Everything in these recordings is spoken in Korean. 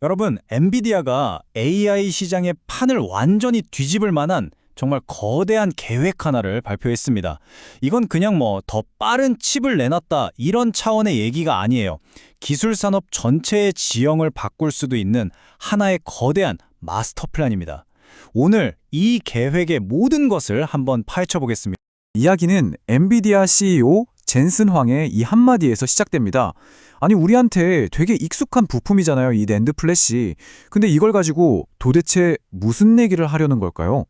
여러분, 엔비디아가 AI 시장의 판을 완전히 뒤집을 만한 정말 거대한 계획 하나를 발표했습니다. 이건 그냥 더 빠른 칩을 내놨다 이런 차원의 얘기가 아니에요. 기술 산업 전체의 지형을 바꿀 수도 있는 하나의 거대한 마스터 플랜입니다. 오늘 이 계획의 모든 것을 한번 파헤쳐 보겠습니다. 이야기는 엔비디아 CEO 젠슨 황의 이 한마디에서 시작됩니다. 아니, 우리한테 되게 익숙한 부품이잖아요, 이 낸드 플래시. 근데 이걸 가지고 도대체 무슨 얘기를 하려는 걸까요?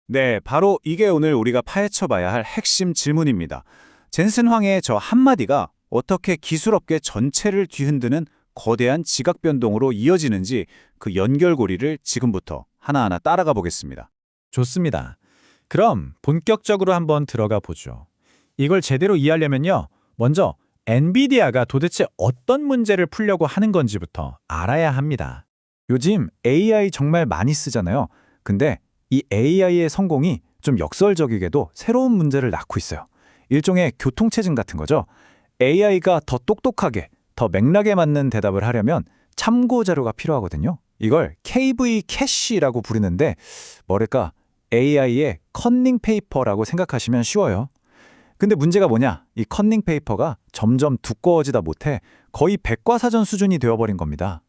네, 바로 이게 오늘 우리가 파헤쳐봐야 할 핵심 질문입니다. 젠슨 황의 저 한마디가 어떻게 기술업계 전체를 뒤흔드는 거대한 지각 변동으로 이어지는지 그 연결고리를 지금부터 하나하나 따라가 보겠습니다. 좋습니다. 그럼 본격적으로 한번 들어가 보죠. 이걸 제대로 이해하려면요, 먼저 엔비디아가 도대체 어떤 문제를 풀려고 하는 건지부터 알아야 합니다. 요즘 AI 정말 많이 쓰잖아요. 근데 이 AI의 성공이 좀 역설적이게도 새로운 문제를 낳고 있어요. 일종의 교통체증 같은 거죠. AI가 더 똑똑하게, 더 맥락에 맞는 대답을 하려면 참고 자료가 필요하거든요. 이걸 KV 캐시라고 부르는데 뭐랄까, AI의 커닝 페이퍼라고 생각하시면 쉬워요. 근데 문제가 뭐냐? 이 커닝 페이퍼가 점점 두꺼워지다 못해 거의 백과사전 수준이 되어버린 겁니다.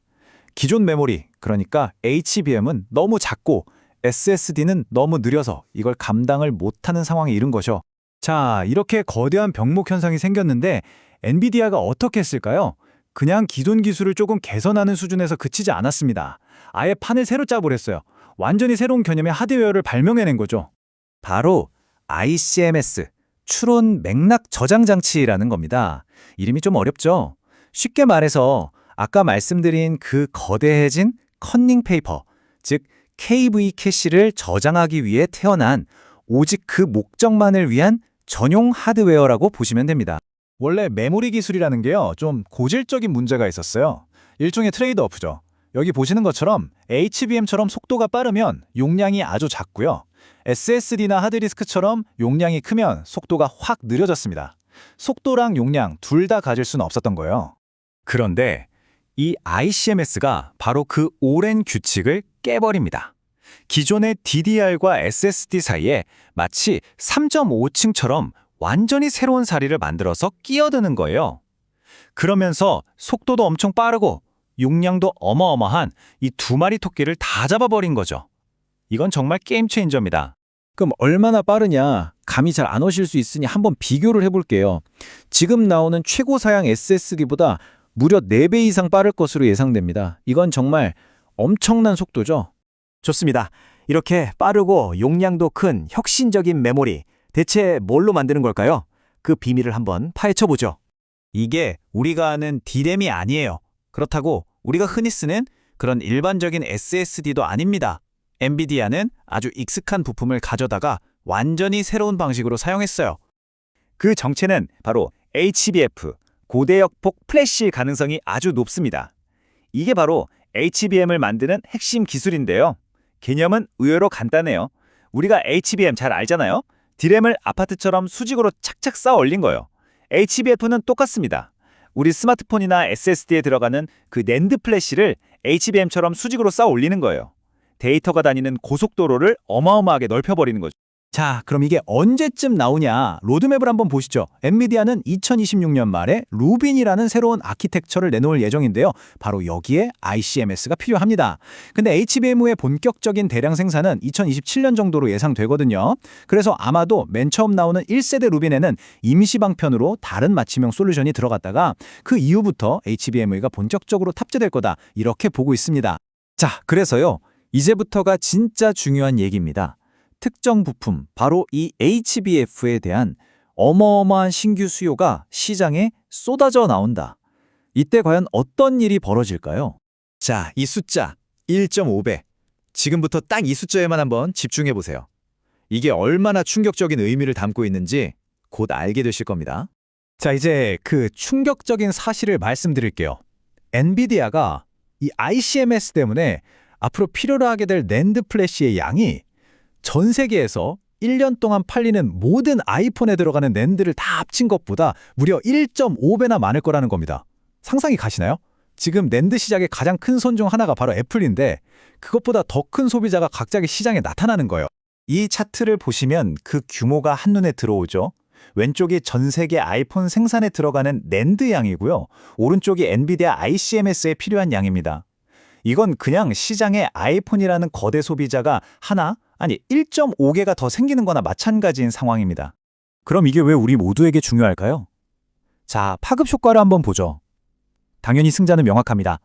기존 메모리, 그러니까 HBM은 너무 작고 SSD는 너무 느려서 이걸 감당을 못하는 상황에 이른 거죠. 자, 이렇게 거대한 병목 현상이 생겼는데 엔비디아가 어떻게 했을까요? 그냥 기존 기술을 조금 개선하는 수준에서 그치지 않았습니다. 아예 판을 새로 짜버렸어요. 완전히 새로운 개념의 하드웨어를 발명해낸 거죠. 바로 ICMS, 추론 맥락 저장 장치라는 겁니다. 이름이 좀 어렵죠? 쉽게 말해서 아까 말씀드린 그 거대해진 커닝 페이퍼, 즉 KV 캐시를 저장하기 위해 태어난 오직 그 목적만을 위한 전용 하드웨어라고 보시면 됩니다. 원래 메모리 기술이라는 게요, 좀 고질적인 문제가 있었어요. 일종의 트레이드오프죠. 여기 보시는 것처럼 HBM처럼 속도가 빠르면 용량이 아주 작고요. SSD나 하드디스크처럼 용량이 크면 속도가 확 느려졌습니다. 속도랑 용량 둘 다 가질 수는 없었던 거예요. 그런데 이 ICMS가 바로 그 오랜 규칙을 깨버립니다. 기존의 DDR과 SSD 사이에 마치 3.5층처럼 완전히 새로운 사리를 만들어서 끼어드는 거예요. 그러면서 속도도 엄청 빠르고 용량도 어마어마한 이 두 마리 토끼를 다 잡아버린 거죠. 이건 정말 게임 체인저입니다. 그럼 얼마나 빠르냐? 감이 잘 안 오실 수 있으니 한번 비교를 해볼게요. 지금 나오는 최고 사양 SSD보다 무려 4배 이상 빠를 것으로 예상됩니다. 이건 정말 엄청난 속도죠. 좋습니다. 이렇게 빠르고 용량도 큰 혁신적인 메모리, 대체 뭘로 만드는 걸까요? 그 비밀을 한번 파헤쳐보죠. 이게 우리가 아는 D램이 아니에요. 그렇다고 우리가 흔히 쓰는 그런 일반적인 SSD도 아닙니다. 엔비디아는 아주 익숙한 부품을 가져다가 완전히 새로운 방식으로 사용했어요. 그 정체는 바로 HBF, 고대역폭 플래시일 가능성이 아주 높습니다. 이게 바로 HBM을 만드는 핵심 기술인데요. 개념은 의외로 간단해요. 우리가 HBM 잘 알잖아요. D램을 아파트처럼 수직으로 착착 쌓아 올린 거예요. HBF는 똑같습니다. 우리 스마트폰이나 SSD에 들어가는 그 낸드 플래시를 HBM처럼 수직으로 쌓아 올리는 거예요. 데이터가 다니는 고속도로를 어마어마하게 넓혀버리는 거죠. 자, 그럼 이게 언제쯤 나오냐? 로드맵을 한번 보시죠. 엔비디아는 2026년 말에 루빈이라는 새로운 아키텍처를 내놓을 예정인데요. 바로 여기에 ICMS가 필요합니다. 근데 HBM의 본격적인 대량 생산은 2027년 정도로 예상되거든요. 그래서 아마도 맨 처음 나오는 1세대 루빈에는 임시 방편으로 다른 맞춤형 솔루션이 들어갔다가 그 이후부터 HBM가 본격적으로 탑재될 거다, 이렇게 보고 있습니다. 자, 그래서요, 이제부터가 진짜 중요한 얘기입니다. 특정 부품, 바로 이 HBF에 대한 어마어마한 신규 수요가 시장에 쏟아져 나온다. 이때 과연 어떤 일이 벌어질까요? 자, 이 숫자 1.5배. 지금부터 딱 이 숫자에만 한번 집중해 보세요. 이게 얼마나 충격적인 의미를 담고 있는지 곧 알게 되실 겁니다. 자, 이제 그 충격적인 사실을 말씀드릴게요. 엔비디아가 이 ICMS 때문에 앞으로 필요로 하게 될 낸드 플래시의 양이 전 세계에서 1년 동안 팔리는 모든 아이폰에 들어가는 낸드를 다 합친 것보다 무려 1.5배나 많을 거라는 겁니다. 상상이 가시나요? 지금 낸드 시장의 가장 큰 손 중 하나가 바로 애플인데 그것보다 더 큰 소비자가 갑자기 시장에 나타나는 거예요. 이 차트를 보시면 그 규모가 한눈에 들어오죠. 왼쪽이 전 세계 아이폰 생산에 들어가는 낸드 양이고요. 오른쪽이 엔비디아 ICMS에 필요한 양입니다. 이건 그냥 시장에 아이폰이라는 거대 소비자가 하나, 아니 1.5개가 더 생기는 거나 마찬가지인 상황입니다. 그럼 이게 왜 우리 모두에게 중요할까요? 자, 파급 효과를 한번 보죠. 당연히 승자는 명확합니다.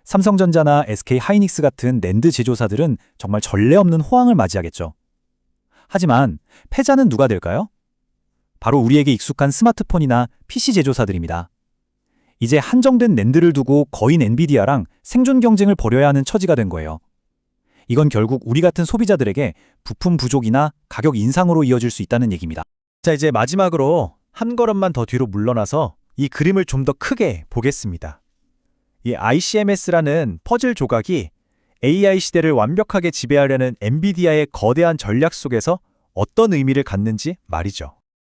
삼성전자나 SK 하이닉스 같은 낸드 제조사들은 정말 전례 없는 호황을 맞이하겠죠. 하지만 패자는 누가 될까요? 바로 우리에게 익숙한 스마트폰이나 PC 제조사들입니다. 이제 한정된 낸드를 두고 거인 엔비디아랑 생존 경쟁을 벌여야 하는 처지가 된 거예요. 이건 결국 우리 같은 소비자들에게 부품 부족이나 가격 인상으로 이어질 수 있다는 얘기입니다. 자, 이제 마지막으로 한 걸음만 더 뒤로 물러나서 이 그림을 좀 더 크게 보겠습니다. 이 ICMS라는 퍼즐 조각이 AI 시대를 완벽하게 지배하려는 엔비디아의 거대한 전략 속에서 어떤 의미를 갖는지 말이죠.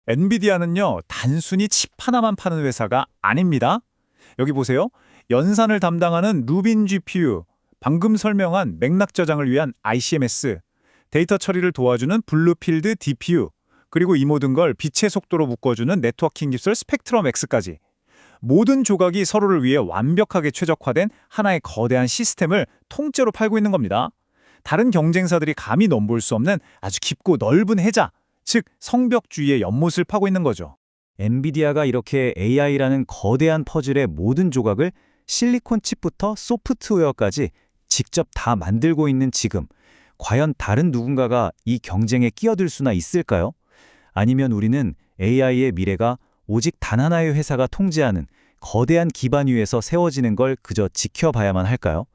엔비디아는요, 단순히 칩 하나만 파는 회사가 아닙니다. 여기 보세요. 연산을 담당하는 루빈 GPU, 방금 설명한 맥락 저장을 위한 ICMS, 데이터 처리를 도와주는 블루필드 DPU, 그리고 이 모든 걸 빛의 속도로 묶어주는 네트워킹 기술 스펙트럼 X까지. 모든 조각이 서로를 위해 완벽하게 최적화된 하나의 거대한 시스템을 통째로 팔고 있는 겁니다. 다른 경쟁사들이 감히 넘볼 수 없는 아주 깊고 넓은 해자, 즉 성벽주의의 연못을 파고 있는 거죠. 엔비디아가 이렇게 AI라는 거대한 퍼즐의 모든 조각을 실리콘 칩부터 소프트웨어까지 직접 다 만들고 있는 지금, 과연 다른 누군가가 이 경쟁에 끼어들 수나 있을까요? 아니면 우리는 AI의 미래가 오직 단 하나의 회사가 통제하는 거대한 기반 위에서 세워지는 걸 그저 지켜봐야만 할까요?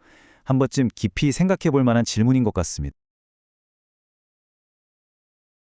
한 번쯤 깊이 생각해 볼 만한 질문인 것 같습니다.